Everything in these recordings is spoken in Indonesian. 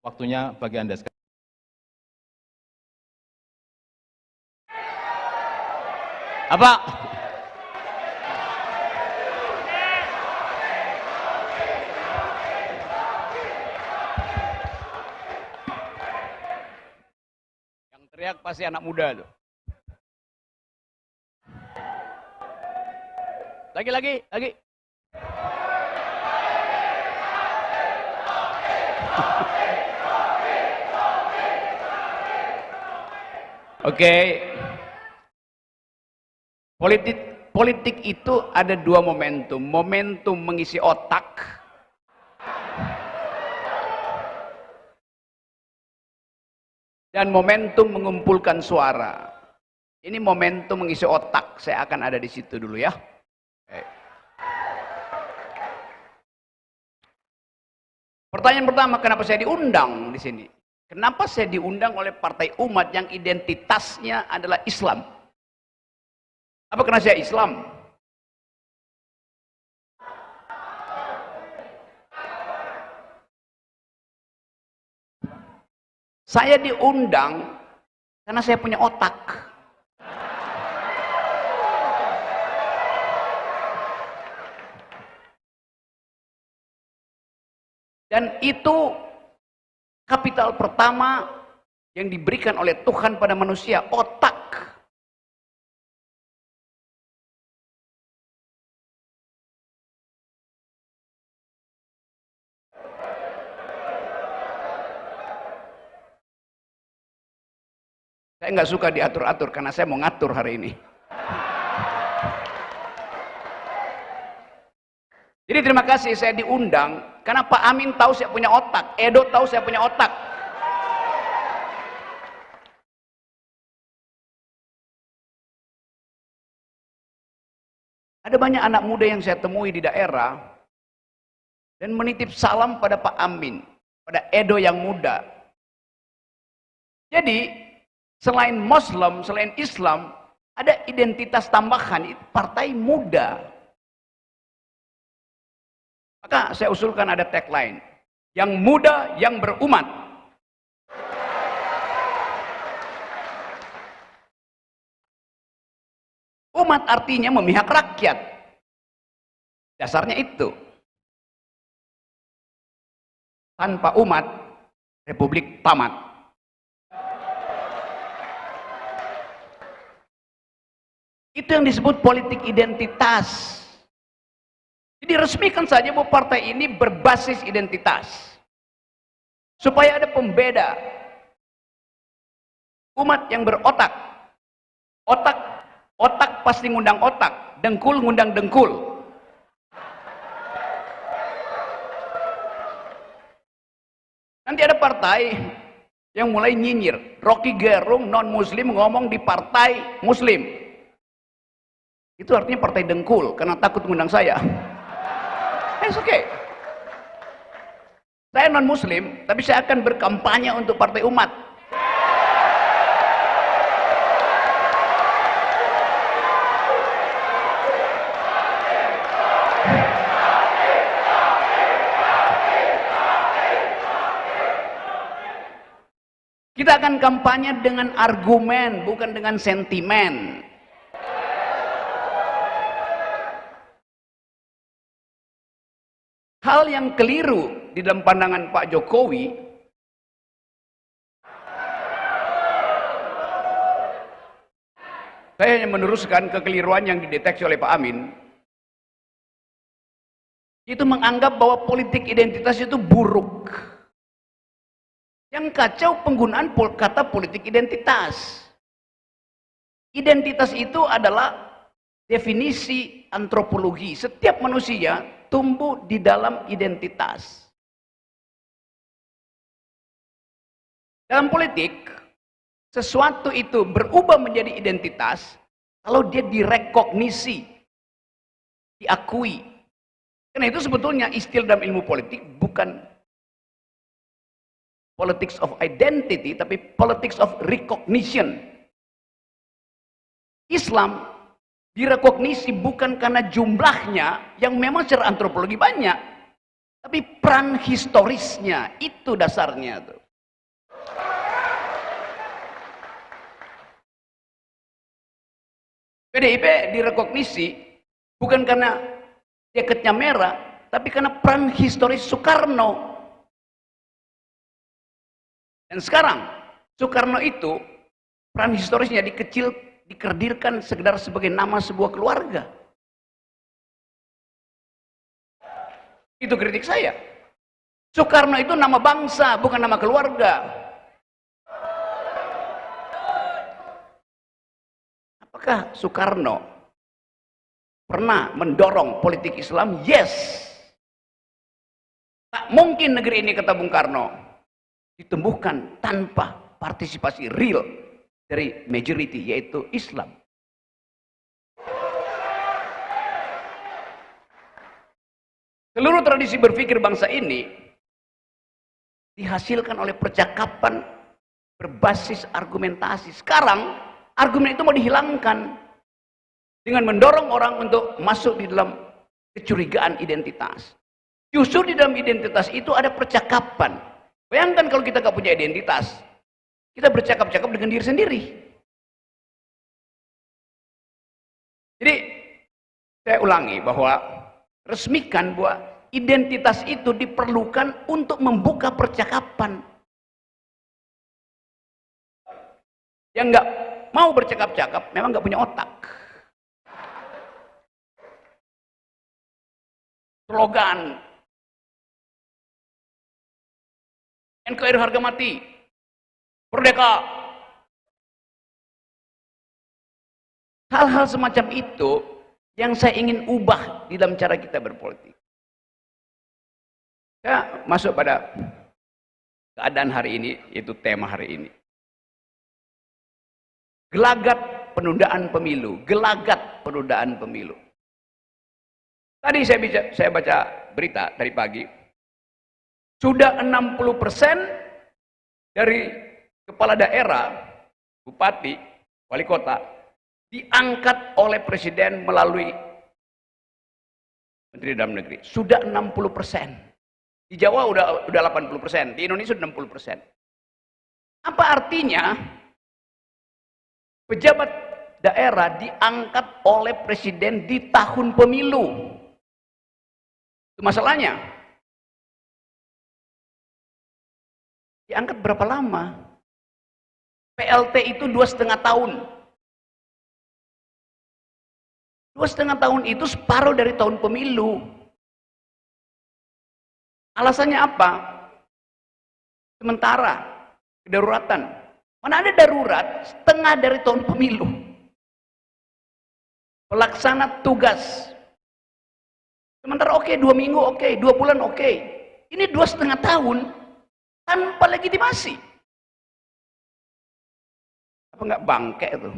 Waktunya bagi Anda sekarang. Apa? Yang teriak pasti anak muda tuh. Lagi. Oke. Politik itu ada dua momentum. Momentum mengisi otak. Dan momentum mengumpulkan suara. Ini momentum mengisi otak. Saya akan ada di situ dulu ya. Pertanyaan pertama, kenapa saya diundang di sini? Kenapa saya diundang oleh Partai Umat yang identitasnya adalah Islam? Apa karena saya Islam? Saya diundang karena saya punya otak. Dan itu kapital pertama yang diberikan oleh Tuhan pada manusia, otak. Saya nggak suka diatur-atur karena saya mau ngatur hari ini. Jadi terima kasih saya diundang karena Pak Amin tahu saya punya otak, Edo tahu saya punya otak. Ada banyak anak muda yang saya temui di daerah dan menitip salam pada Pak Amin, pada Edo yang muda. Jadi selain Muslim, selain Islam, ada identitas tambahan, itu partai muda. Maka saya usulkan ada tagline, yang muda yang berumat. Umat artinya memihak rakyat. Dasarnya itu. Tanpa umat, republik tamat. Itu yang disebut politik identitas. Jadi resmikan saja bahwa partai ini berbasis identitas. Supaya ada pembeda. Umat yang berotak. Otak pasti ngundang otak. Dengkul ngundang dengkul. Nanti ada partai yang mulai nyinyir. Rocky Gerung non-muslim ngomong di partai muslim. Itu artinya partai dengkul karena takut ngundang saya. It's okay. Saya non muslim, tapi saya akan berkampanye untuk partai umat. Kita akan kampanye dengan argumen, bukan dengan sentimen. Hal yang keliru di dalam pandangan Pak Jokowi, saya hanya meneruskan kekeliruan yang dideteksi oleh Pak Amin, itu menganggap bahwa politik identitas itu buruk. Yang kacau penggunaan kata politik identitas. Identitas itu adalah definisi antropologi. Setiap manusia tumbuh di dalam identitas. Dalam politik, sesuatu itu berubah menjadi identitas kalau dia direkognisi, diakui. Karena itu sebetulnya istilah dalam ilmu politik bukan politics of identity, tapi politics of recognition. Islam direkognisi bukan karena jumlahnya yang memang secara antropologi banyak, Tapi peran historisnya, itu dasarnya tuh. PDIP direkognisi bukan karena jaketnya merah, tapi karena peran historis Soekarno. Dan sekarang Soekarno itu peran historisnya dikerdilkan sekedar sebagai nama sebuah keluarga. Itu kritik saya. Soekarno itu nama bangsa, bukan nama keluarga. Apakah Soekarno pernah mendorong politik Islam? Yes. Tak mungkin negeri ini, kata Bung Karno, ditumbuhkan tanpa partisipasi real dari majority, yaitu Islam. Seluruh tradisi berpikir bangsa ini dihasilkan oleh percakapan berbasis argumentasi. Sekarang argumen itu mau dihilangkan dengan mendorong orang untuk masuk di dalam kecurigaan identitas. Justru di dalam identitas itu ada percakapan. Bayangkan kalau kita nggak punya identitas, kita bercakap-cakap dengan diri sendiri. Jadi saya ulangi bahwa resmikan bahwa identitas itu diperlukan untuk membuka percakapan. Yang nggak mau bercakap-cakap memang nggak punya otak. Slogan NKRI harga mati, merdeka. Hal-hal semacam itu yang saya ingin ubah di dalam cara kita berpolitik. Saya masuk pada keadaan hari ini, yaitu tema hari ini. Gelagat penundaan pemilu, gelagat penundaan pemilu. Tadi saya baca berita tadi pagi, sudah 60% dari kepala daerah, bupati, wali kota, diangkat oleh presiden melalui Menteri Dalam Negeri. Sudah 60%. Di Jawa udah 80%, di Indonesia sudah 60%. Apa artinya? Pejabat daerah diangkat oleh presiden di tahun pemilu. Itu masalahnya. Diangkat berapa lama? PLT itu 2,5 tahun. 2,5 tahun itu separuh dari tahun pemilu. Alasannya apa? Sementara, kedaruratan. Mana ada darurat setengah dari tahun pemilu. Pelaksana tugas. Sementara oke, 2 minggu oke, 2 bulan oke. Ini 2,5 tahun tanpa legitimasi. Apa enggak bangke itu?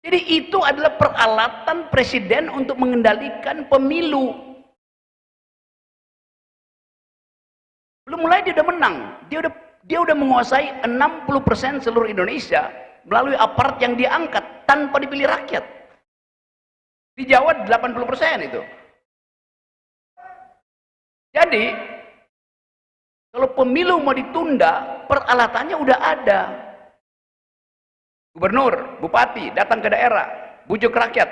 Jadi itu adalah peralatan presiden untuk mengendalikan pemilu. Belum mulai dia udah menang, dia udah menguasai 60% seluruh Indonesia melalui aparat yang diangkat tanpa dipilih rakyat. Di Jawa 80% itu. Jadi kalau pemilu mau ditunda, peralatannya udah ada. Gubernur, bupati datang ke daerah, bujuk rakyat.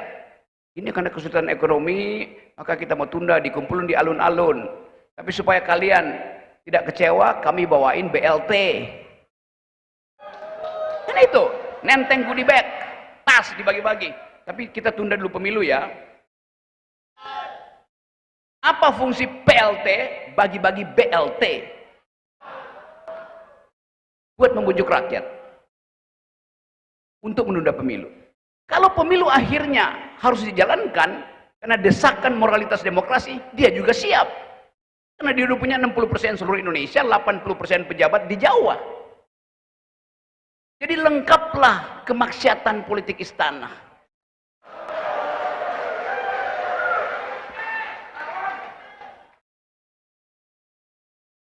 Ini karena kesulitan ekonomi, maka kita mau tunda, dikumpulin di alun-alun. Tapi supaya kalian tidak kecewa, kami bawain BLT. Kan itu, nenteng goodie bag, tas dibagi-bagi. Tapi kita tunda dulu pemilu ya. Apa fungsi PLT? Bagi-bagi BLT. Buat membujuk rakyat untuk menunda pemilu. Kalau pemilu akhirnya harus dijalankan karena desakan moralitas demokrasi, dia juga siap. Karena dia udah punya 60% seluruh Indonesia, 80% pejabat di Jawa. Jadi lengkaplah kemaksiatan politik istana.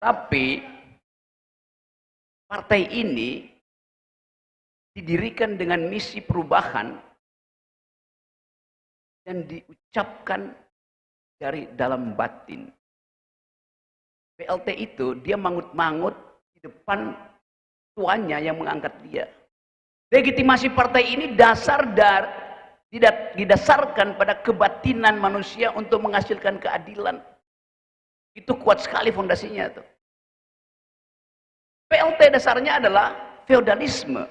Tapi partai ini didirikan dengan misi perubahan dan diucapkan dari dalam batin. PLT itu dia mangut-mangut di depan tuannya yang mengangkat dia. Legitimasi partai ini tidak didasarkan pada kebatinan manusia untuk menghasilkan keadilan. Itu kuat sekali fondasinya tuh. PLT dasarnya adalah feodalisme.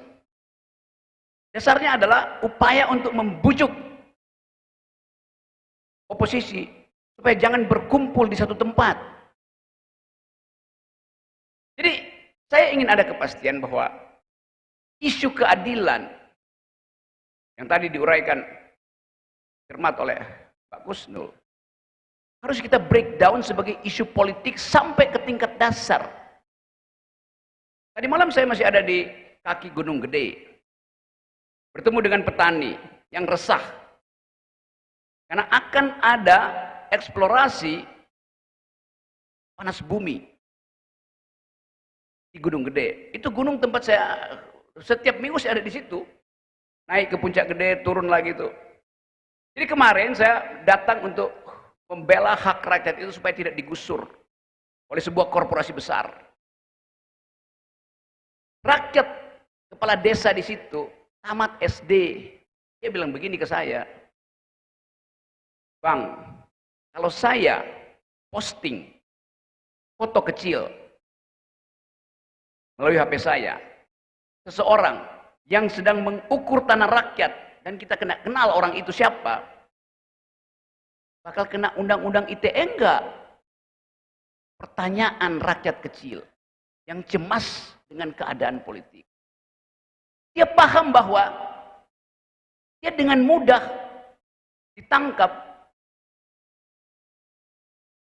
Dasarnya adalah upaya untuk membujuk oposisi supaya jangan berkumpul di satu tempat. Jadi saya ingin ada kepastian bahwa isu keadilan yang tadi diuraikan cermat oleh Pak Kusnul harus kita breakdown sebagai isu politik sampai ke tingkat dasar. Tadi malam saya masih ada di kaki Gunung Gede, bertemu dengan petani yang resah karena akan ada eksplorasi panas bumi di Gunung Gede. Itu gunung tempat saya setiap minggu saya ada di situ. Naik ke puncak Gede, turun lagi tuh. Jadi kemarin saya datang untuk membela hak rakyat itu supaya tidak digusur oleh sebuah korporasi besar. Rakyat kepala desa di situ tamat SD. Dia bilang begini ke saya, "Bang, kalau saya posting foto kecil melalui HP saya, seseorang yang sedang mengukur tanah rakyat dan kita kenal orang itu siapa, bakal kena undang-undang ITE enggak?" Pertanyaan rakyat kecil yang cemas dengan keadaan politik. Dia paham bahwa dia dengan mudah ditangkap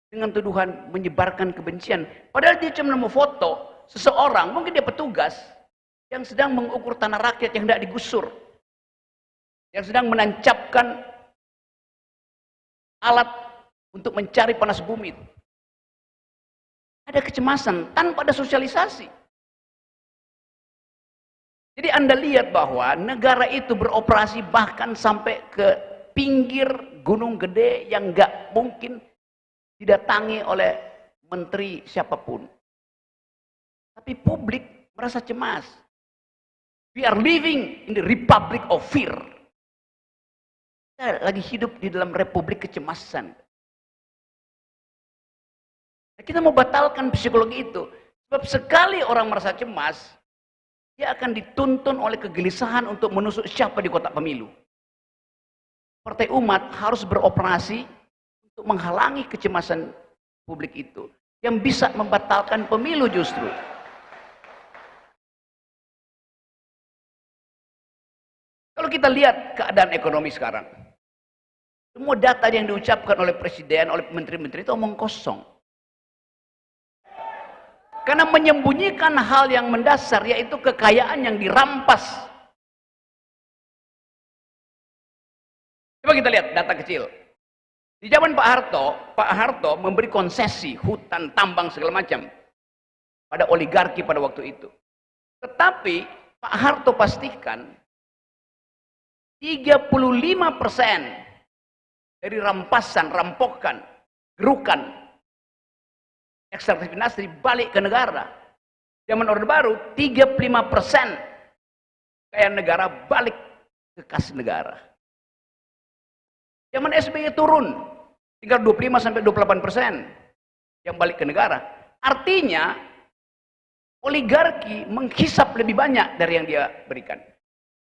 dengan tuduhan menyebarkan kebencian. Padahal dia cuma mau foto seseorang, mungkin dia petugas yang sedang mengukur tanah rakyat yang tidak digusur, yang sedang menancapkan alat untuk mencari panas bumi. Ada kecemasan tanpa ada sosialisasi. Jadi Anda lihat bahwa negara itu beroperasi bahkan sampai ke pinggir Gunung Gede yang nggak mungkin didatangi oleh menteri siapapun. Tapi publik merasa cemas. We are living in the republic of fear. Kita lagi hidup di dalam republik kecemasan. Kita mau batalkan psikologi itu. Sebab sekali orang merasa cemas, dia akan dituntun oleh kegelisahan untuk menusuk siapa di kotak pemilu. Partai Umat harus beroperasi untuk menghalangi kecemasan publik itu. Yang bisa membatalkan pemilu justru. Kalau kita lihat keadaan ekonomi sekarang, semua data yang diucapkan oleh presiden, oleh menteri-menteri itu omong kosong. Karena menyembunyikan hal yang mendasar, yaitu kekayaan yang dirampas. Coba kita lihat data kecil. Di zaman Pak Harto memberi konsesi hutan, tambang, segala macam pada oligarki pada waktu itu. Tetapi Pak Harto pastikan 35% dari rampasan, rampokan, gerukan ekstraktif industri balik ke negara. Zaman Orde Baru 35% kekayaan negara balik ke kas negara. Zaman SBY turun tinggal 25-28% yang balik ke negara. Artinya oligarki menghisap lebih banyak dari yang dia berikan.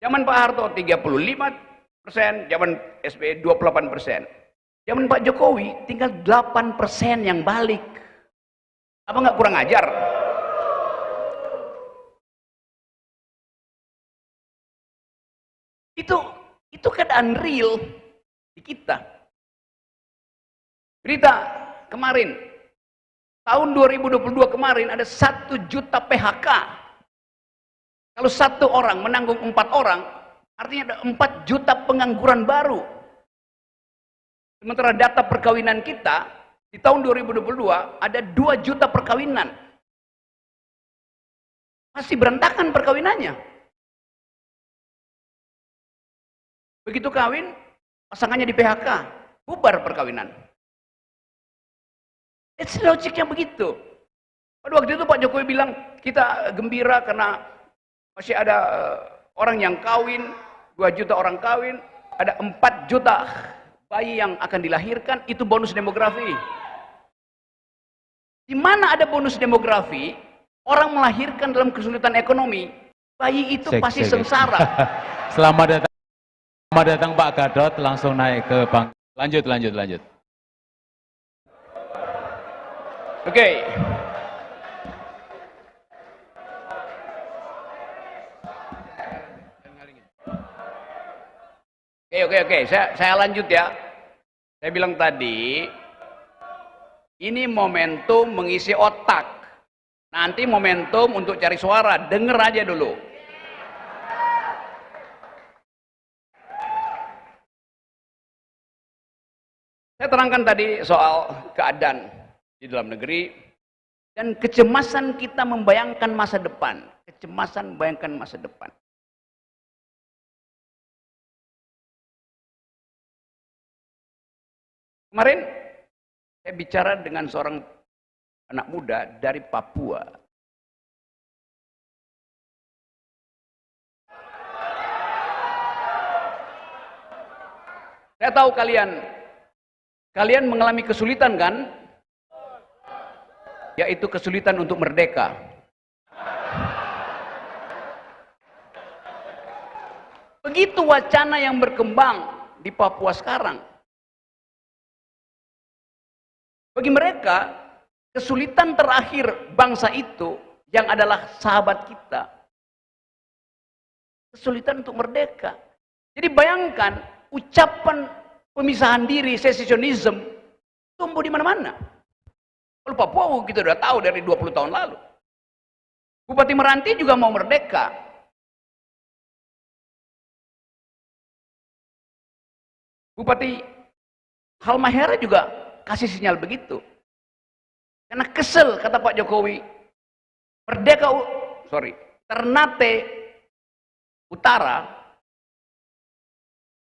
Zaman Pak Harto 35%, zaman SBY 28%. Zaman Pak Jokowi tinggal 8% yang balik. Apa nggak kurang ajar? Itu keadaan real di kita. Berita kemarin, tahun 2022 kemarin ada 1 juta PHK. Kalau satu orang menanggung 4 orang, artinya ada 4 juta pengangguran baru. Sementara data perkawinan kita di tahun 2022 ada 2 juta perkawinan. Masih berantakan perkawinannya. Begitu kawin, pasangannya di PHK, bubar perkawinan. It's logiknya begitu. Pada waktu itu Pak Jokowi bilang, kita gembira karena masih ada orang yang kawin, 2 juta orang kawin, ada 4 juta bayi yang akan dilahirkan, itu bonus demografi. Di mana ada bonus demografi, orang melahirkan dalam kesulitan ekonomi, bayi itu pasti sengsara. Selamat datang Pak Gadot, langsung naik ke bang. Lanjut. Oke. Oke. Saya lanjut ya. Saya bilang tadi, ini momentum mengisi otak. Nanti momentum untuk cari suara. Denger aja dulu. Saya terangkan tadi soal keadaan di dalam negeri dan kecemasan kita membayangkan masa depan. Kecemasan membayangkan masa depan. Kemarin saya bicara dengan seorang anak muda dari Papua. Saya tahu kalian mengalami kesulitan kan? Yaitu kesulitan untuk merdeka. Begitu wacana yang berkembang di Papua sekarang. Bagi mereka, kesulitan terakhir bangsa itu yang adalah sahabat kita. Kesulitan untuk merdeka. Jadi bayangkan ucapan pemisahan diri, secesionism, tumbuh di mana-mana. Kalau Papua kita sudah tahu dari 20 tahun lalu. Bupati Meranti juga mau merdeka. Bupati Halmahera juga kasih sinyal begitu. Karena kesel, kata Pak Jokowi, Ternate Utara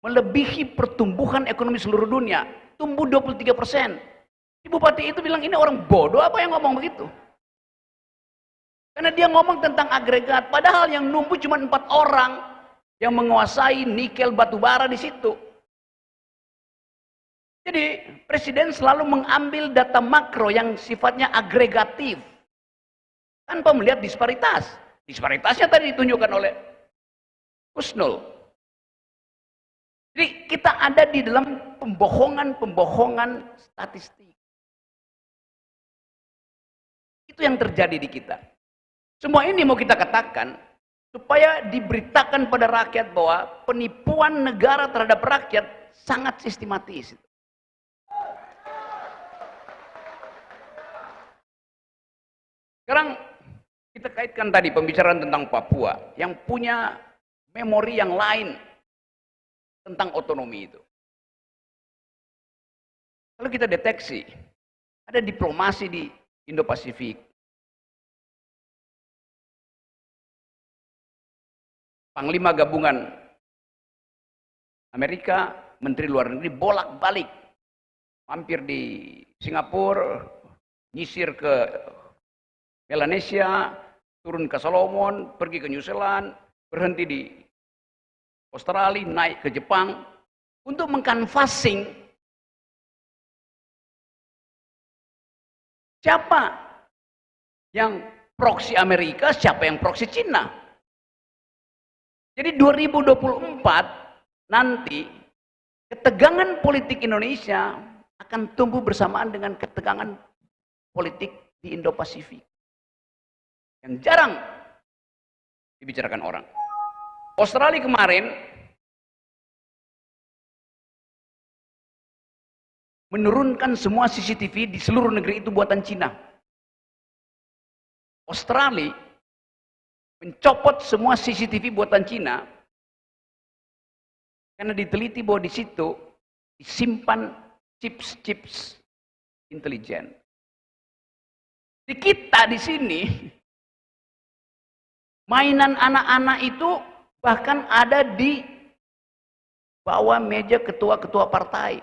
melebihi pertumbuhan ekonomi seluruh dunia, tumbuh 23%. Bupati itu bilang, ini orang bodoh apa yang ngomong begitu? Karena dia ngomong tentang agregat, padahal yang numbuh cuma 4 orang yang menguasai nikel batubara di situ. Jadi presiden selalu mengambil data makro yang sifatnya agregatif tanpa melihat disparitas. Disparitasnya tadi ditunjukkan oleh Husnul. Jadi kita ada di dalam pembohongan statistik. Itu yang terjadi di kita. Semua ini mau kita katakan supaya diberitakan pada rakyat bahwa penipuan negara terhadap rakyat sangat sistematis. Sekarang kita kaitkan tadi pembicaraan tentang Papua yang punya memori yang lain tentang otonomi itu. Kalau kita deteksi, ada diplomasi di Indo-Pasifik. Panglima Gabungan Amerika, Menteri Luar Negeri bolak-balik. Mampir di Singapura, nyisir ke Melanesia, turun ke Solomon, pergi ke New Zealand, berhenti di Australia, naik ke Jepang untuk mengkanvassing siapa yang proksi Amerika, siapa yang proksi Cina. Jadi 2024 nanti ketegangan politik Indonesia akan tumbuh bersamaan dengan ketegangan politik di Indo-Pasifik. Yang jarang dibicarakan orang. Australia kemarin menurunkan semua CCTV di seluruh negeri itu buatan Cina. Australia mencopot semua CCTV buatan Cina karena diteliti bahwa di situ disimpan chips intelijen. Di kita di sini mainan anak-anak itu bahkan ada di Bawa meja ketua-ketua partai.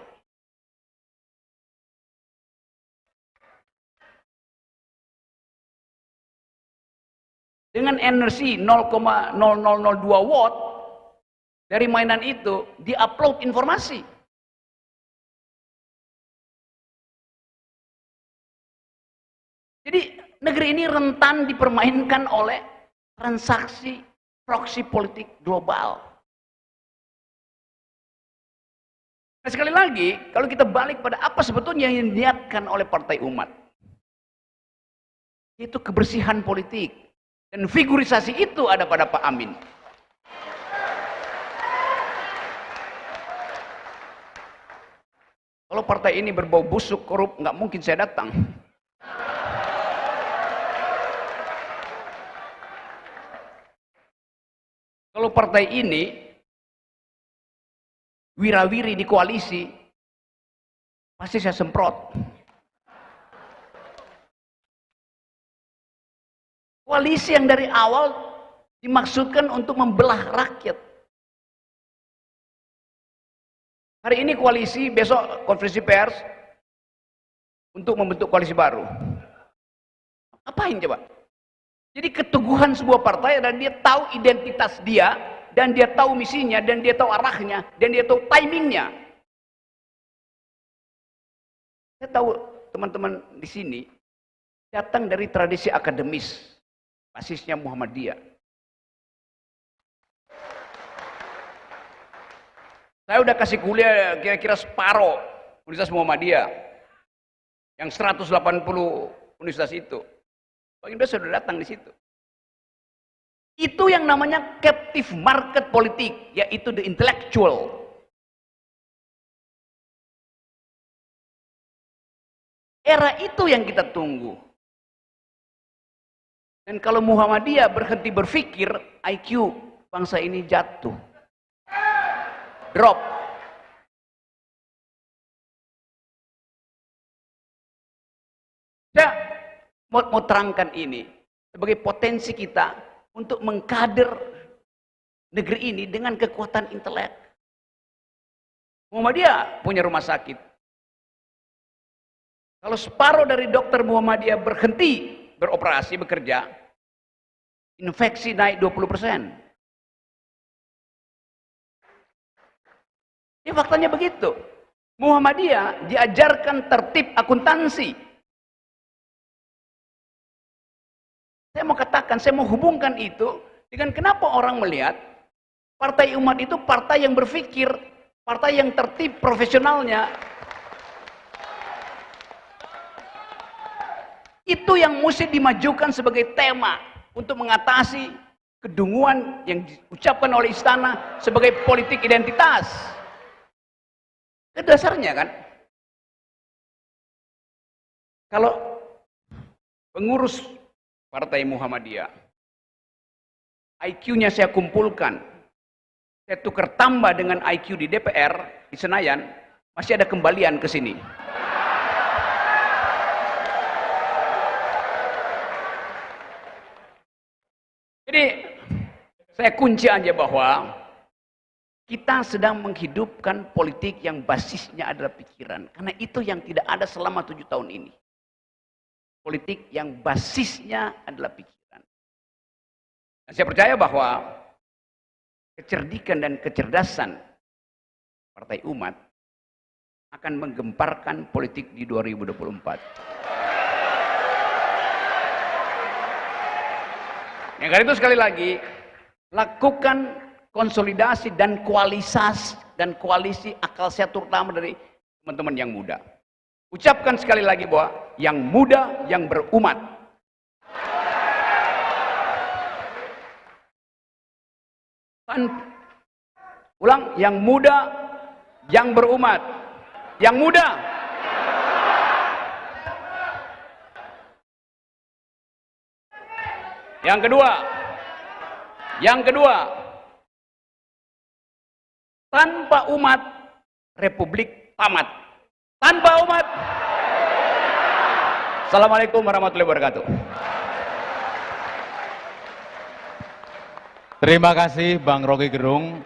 Dengan energi 0,0002 watt dari mainan itu diupload informasi. Jadi negeri ini rentan dipermainkan oleh transaksi proksi politik global. Nah, sekali lagi, kalau kita balik pada apa sebetulnya yang diniatkan oleh Partai Umat, itu kebersihan politik. Dan figurisasi itu ada pada Pak Amin. Kalau partai ini berbau busuk, korup, nggak mungkin saya datang. Kalau partai ini wirawiri di koalisi, pasti saya semprot. Koalisi yang dari awal dimaksudkan untuk membelah rakyat. Hari ini koalisi, besok konferensi pers untuk membentuk koalisi baru. Apain coba? Jadi keteguhan sebuah partai adalah dia tahu identitas dia, dan dia tahu misinya, dan dia tahu arahnya, dan dia tahu timingnya. Saya tahu teman-teman di sini datang dari tradisi akademis, basisnya Muhammadiyah. Saya udah kasih kuliah kira-kira separuh Universitas Muhammadiyah, yang 180 universitas itu. Baginda sudah datang di situ. Itu yang namanya captive market politik, yaitu the intellectual. Era itu yang kita tunggu. Dan kalau Muhammadiyah berhenti berpikir, IQ bangsa ini jatuh. Drop. Saya mau terangkan ini sebagai potensi kita untuk mengkader negeri ini dengan kekuatan intelek. Muhammadiyah punya rumah sakit. Kalau separuh dari dokter Muhammadiyah berhenti beroperasi, bekerja, infeksi naik 20%. Ini faktanya begitu. Muhammadiyah diajarkan tertib akuntansi. Saya mau katakan, saya mau hubungkan itu dengan kenapa orang melihat Partai Umat itu partai yang berpikir, partai yang tertib profesionalnya. Itu yang mesti dimajukan sebagai tema untuk mengatasi kedunguan yang diucapkan oleh istana sebagai politik identitas. Itu dasarnya kan. Kalau pengurus Partai Muhammadiyah, IQ-nya saya kumpulkan, saya tukar tambah dengan IQ di DPR, di Senayan, masih ada kembalian ke sini. Jadi saya kunci aja bahwa kita sedang menghidupkan politik yang basisnya adalah pikiran. Karena itu yang tidak ada selama 7 tahun ini. Politik yang basisnya adalah pikiran. Dan saya percaya bahwa kecerdikan dan kecerdasan Partai Umat akan menggemparkan politik di 2024. Yang kali itu sekali lagi, lakukan konsolidasi dan koalisi akal sehat terutama dari teman-teman yang muda. Ucapkan sekali lagi bahwa yang muda yang berumat. Ulang, yang muda yang berumat. Yang muda. Yang kedua, tanpa umat, republik tamat. Tanpa umat. Assalamualaikum warahmatullahi wabarakatuh. Terima kasih Bang Rocky Gerung.